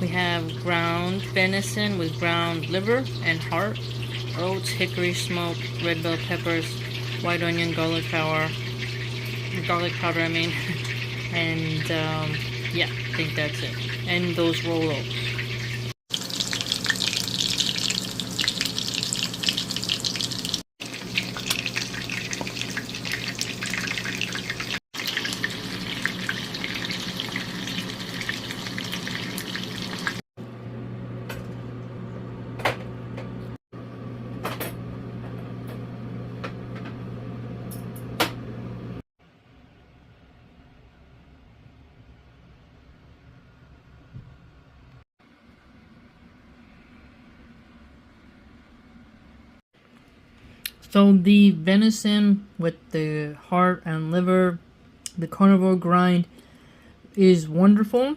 We have ground venison with ground liver and heart, oats, hickory smoke, red bell peppers, white onion, garlic powder, I mean, and yeah, I think that's it. And those roll oats. So the venison with the heart and liver, the carnivore grind is wonderful.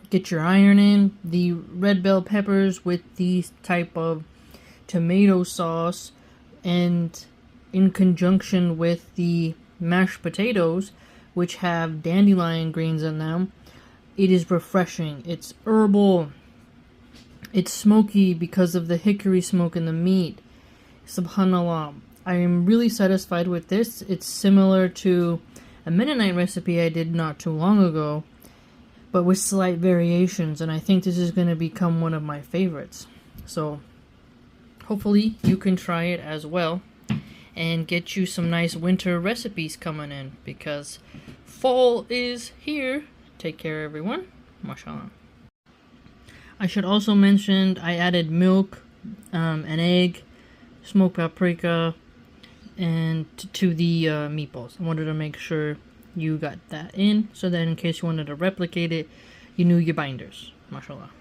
Get your iron in. The red bell peppers with the type of tomato sauce and in conjunction with the mashed potatoes, which have dandelion greens in them, it is refreshing. It's herbal. It's smoky because of the hickory smoke in the meat. Subhanallah, I am really satisfied with this. It's similar to a Mennonite recipe I did not too long ago, but with slight variations, and I think this is going to become one of my favorites. So hopefully you can try it as well and get you some nice winter recipes coming in, because fall is here. Take care, everyone. Mashallah. I should also mention I added milk, an egg, smoked paprika, and to the meatballs. I wanted to make sure you got that in, so that in case you wanted to replicate it, you knew your binders. Mashallah.